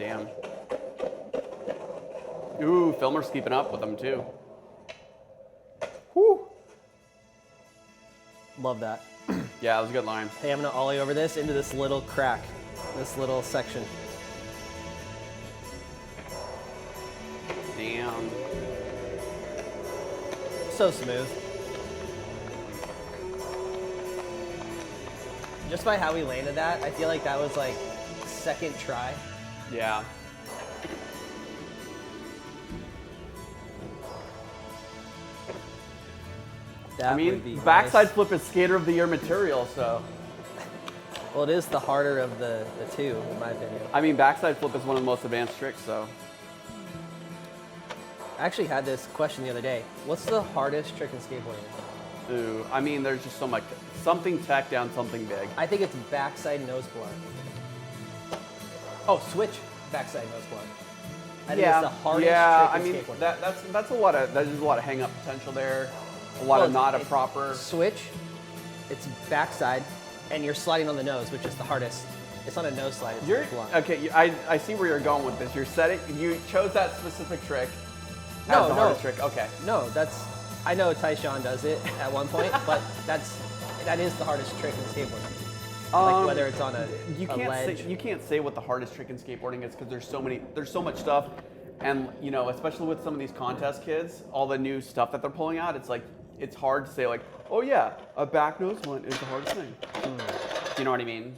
Damn. Ooh, Filmer's keeping up with them too. Whew. Love that. Yeah, that was a good line. Hey, I'm gonna ollie over this into this little crack, this little section. Damn. So smooth. Just by how we landed that, I feel like that was like second try. Yeah. That I would mean, be backside nice. flip is Skater of the Year material, so. Well, it is the harder of the two, in my opinion. I mean, backside flip is one of the most advanced tricks, so. I actually had this question the other day. What's the hardest trick in skateboarding? Ooh, I mean, there's just so much. Something tack down, something big. I think it's backside nose blunt. Oh, switch backside nose blunt. I think it's the hardest trick in skateboarding. that's a lot of, there's a lot of hang up potential there. A lot of not a proper. Switch, it's backside, and you're sliding on the nose, which is the hardest. It's not a nose slide, it's a blunt. Okay, I see where you're going with this. You're setting, you chose that specific trick as the hardest trick. Okay. No, I know Tyshawn does it at one point, but that is the hardest trick in skateboarding. Like whether it's on a ledge. You can't say what the hardest trick in skateboarding is because there's so much stuff, and you know, especially with some of these contest kids, all the new stuff that they're pulling out, it's like it's hard to say like, oh yeah, a back nose blunt is the hardest thing. Do you know what I mean?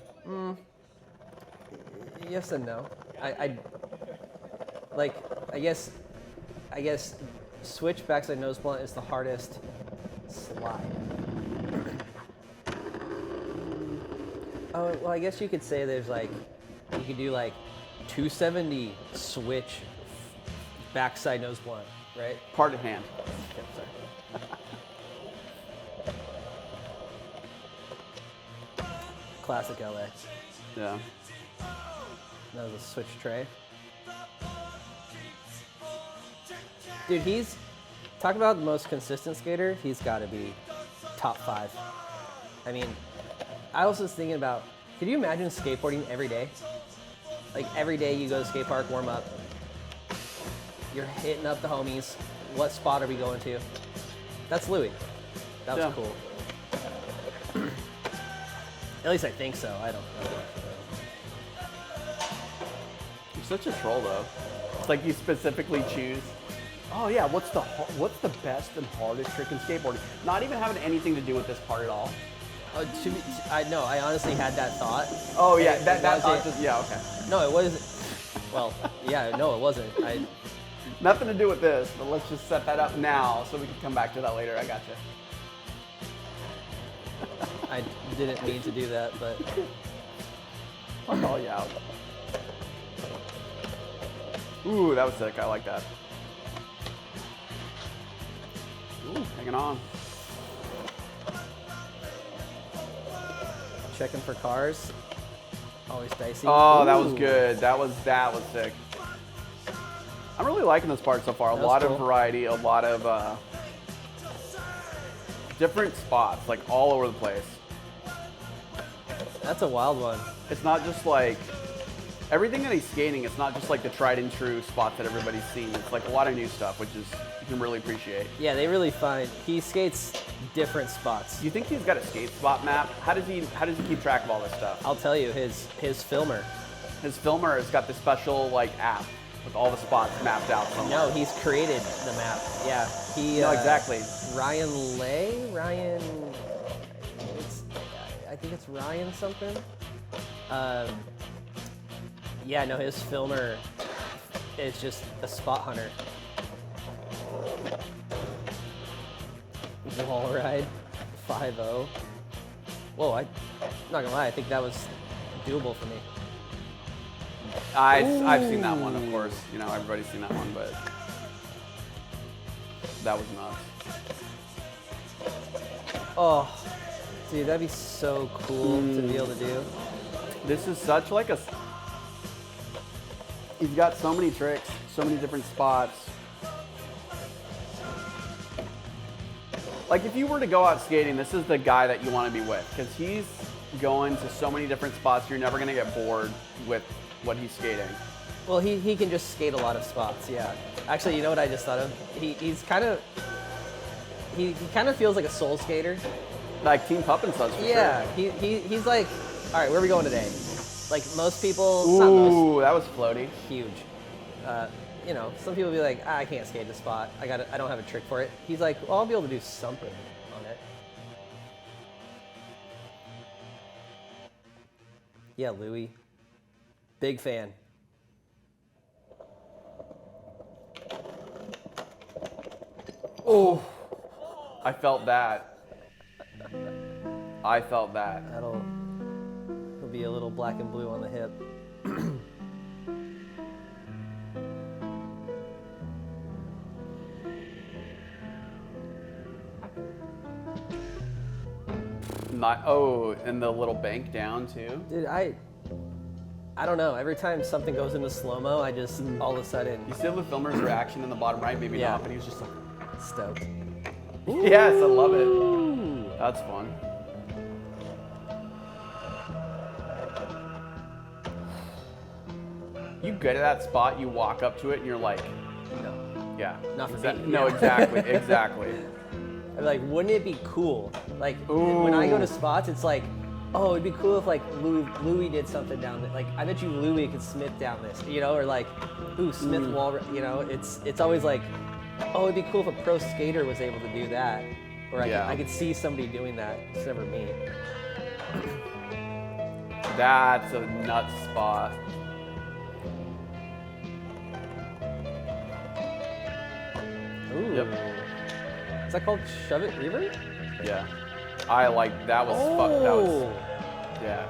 Yes and no. I guess switch backside nose blunt is the hardest slide. Oh, well, I guess you could say there's like, you could do like 270 switch backside nose blunt, right? Part of hand. Yep, sorry. Classic LA. Yeah. That was a switch tray. Dude, talk about the most consistent skater, he's got to be top 5. I mean, I was just thinking about, could you imagine skateboarding every day? Like every day you go to skate park, warm up, you're hitting up the homies. What spot are we going to? That's Louie. That was cool. At least I think so. I don't know. You're such a troll though. It's like you specifically choose. Oh yeah, what's the best and hardest trick in skateboarding? Not even having anything to do with this part at all. I honestly had that thought. Oh yeah, that thought just, yeah, okay. No, it wasn't. Well, yeah, no, it wasn't. Nothing to do with this, but let's just set that up now so we can come back to that later. I gotcha. I didn't mean to do that, but I'll call you out. Ooh, that was sick. I like that. Ooh, hanging on. checking for cars. Always dicey. Oh, Ooh. that was good. That was sick. I'm really liking this part so far. A lot of variety, a lot of different spots, like all over the place. That's a wild one. It's not just like everything that he's skating. It's not just like the tried and true spots that everybody's seen. It's like a lot of new stuff, which is you can really appreciate. Yeah, they really find he skates different spots. Do you think he's got a skate spot map? How does he keep track of all this stuff? I'll tell you, his filmer. His filmer has got this special like app with all the spots mapped out somewhere. No, he's created the map. Yeah, he. No, exactly. Ryan, I think it's Ryan something. Yeah, no, his filmer is just a spot hunter. Wall ride, 5-0. Whoa, I'm not gonna lie, I think that was doable for me. I've seen that one, of course. You know, everybody's seen that one, but that was nuts. Oh, dude, that'd be so cool to be able to do. This is such like a. He's got so many tricks, so many different spots. Like if you were to go out skating, this is the guy that you want to be with because he's going to so many different spots. You're never gonna get bored with what he's skating. Well, he can just skate a lot of spots. Yeah. Actually, you know what I just thought of? He's kind of he kind of feels like a soul skater. Like Team Pup and such. For Yeah. Sure. He's like, all right, where are we going today? Like most people. Not most, Ooh, that was floaty. huge. You know, some people be like, I can't skate this spot. I don't have a trick for it. He's like, well, I'll be able to do something on it. Yeah, Louie. Big fan. Oh, I felt that. I felt that. It'll be a little black and blue on the hip. And the little bank down too. Dude, I don't know. Every time something goes into slow-mo, I just all of a sudden You see the filmer's reaction in the bottom right, maybe Yeah. not, but he was just like, stoked. yes, I love it. That's fun. You get at that spot, you walk up to it, and you're like, No. yeah. Not for me. No, Yeah. exactly, exactly. I'm like, wouldn't it be cool? Like when I go to Ooh. spots, it's like, oh, it'd be cool if like Louie did something down there. Like I bet you Louie could Smith down this, you know, or like, ooh, Smith wall, you know. It's always like, oh, it'd be cool if a pro skater was able to do that, or I could see somebody doing that. It's never me. That's a nut spot. Ooh. Yep. Is that called shove it revert? Yeah. I like, that was fuck, that was, yeah.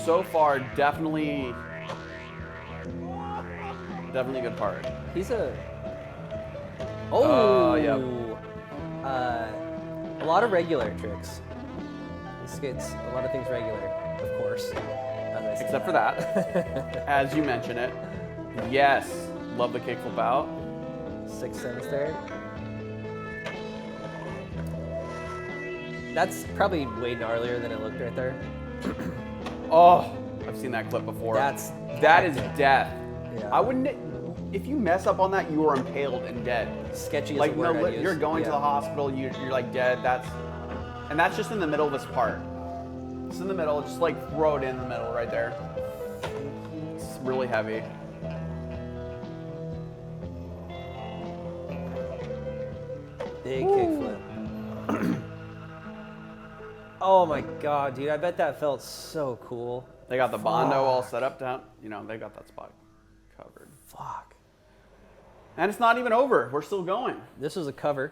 So far, definitely a good part. He's a. Yep. A lot of regular tricks. He skates a lot of things regular, of course. as I say Except for that, as you mention it. Yes, love the kickflip out. 6/7 there. That's probably way gnarlier than it looked right there. Oh, I've seen that clip before. That is death. Yeah. I wouldn't. If you mess up on that, you are impaled and dead. Sketchy is Like the word no, I'd use. you're going to Yeah. the hospital. You're like dead. And that's just in the middle of this part. It's in the middle. Just like throw it in the middle right there. It's really heavy. Big kickflip. Oh my god, dude! I bet that felt so cool. They got the Bondo all set up down. You know, they got that spot covered. Fuck. And it's not even over. We're still going. This was a cover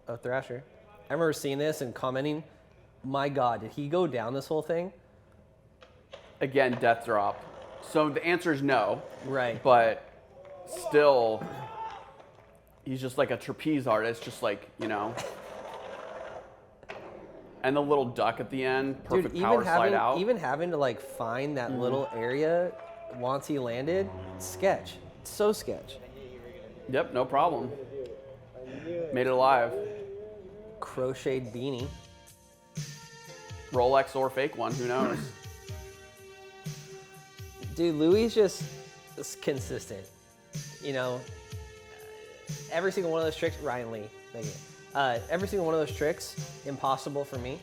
of Thrasher. I remember seeing this and commenting, my god, did he go down this whole thing? Again, death drop. So the answer is no. Right. But still, he's just like a trapeze artist, just like, you know. And the little duck at the end, perfect Dude, power slide out. even having to like find that little area once he landed, sketch. So sketch. Yep, no problem. Made it alive. Crocheted beanie. Rolex or fake one, who knows? Dude, Louie's just consistent. You know, every single one of those tricks, Ryan Lee, thank you. Every single one of those tricks, impossible for me.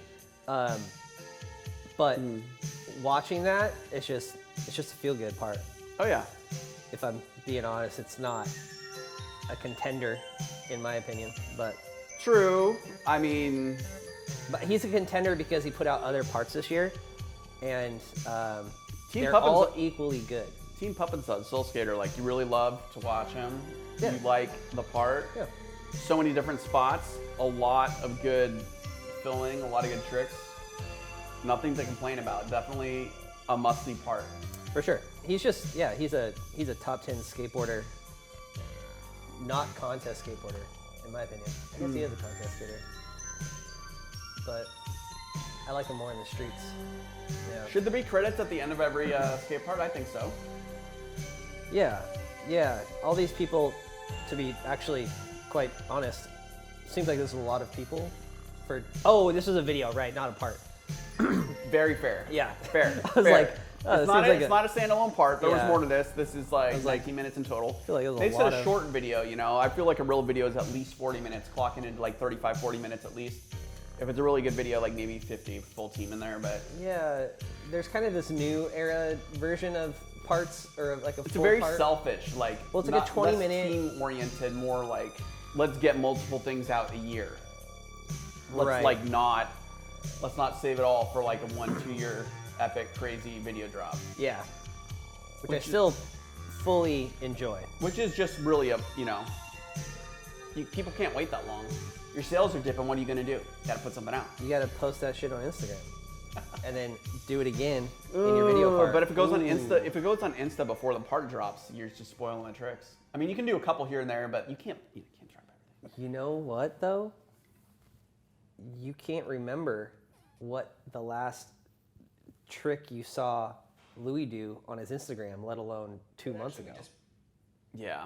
But watching that, it's just a feel-good part. Oh yeah. If I'm being honest, it's not a contender, in my opinion. But True. I mean, he's a contender because he put out other parts this year, and Team they're Pup and all Son- equally good. Team Pup and Son, Soul Skater, like you really love to watch him. Yeah. You like the part. Yeah. So many different spots, a lot of good filling, a lot of good tricks. Nothing to complain about. Definitely a must-see part. For sure. He's just, yeah, he's a top 10 skateboarder, not contest skateboarder, in my opinion. I guess he is a contest skater. But I like him more in the streets. Yeah. Should there be credits at the end of every skate part? I think so. Yeah. All these people, to be actually quite honest, seems like there's a lot of people for. Oh, this was a video, right? Not a part. Very fair. Yeah. Fair. I was fair. like, oh, it's not a standalone part. There was Yeah. more to this. This is like was like- 19 minutes in total. I feel like it was They a said lot a of. short video, you know. I feel like a real video is at least 40 minutes, clocking into like 35, 40 minutes at least. If it's a really good video, like maybe 50, full team in there, but Yeah, there's kind of this new era version of parts, or like a it's full very part. selfish. Like, Well, it's like a 20-minute team-oriented, more like, let's get multiple things out a year. Let's Right. let's not save it all for like a 1-2 year epic crazy video drop. Yeah, which I Which is- still fully enjoy. Which is just really people can't wait that long. Your sales are dipping. What are you gonna do? Gotta put something out. You gotta post that shit on Instagram, and then do it again in your video part. But if it goes on Ooh. Insta before the part drops, you're just spoiling the tricks. I mean, you can do a couple here and there, but you can't drop everything. You know what though? You can't remember what the last trick you saw Louie do on his Instagram, let alone 2 months ago. Yeah.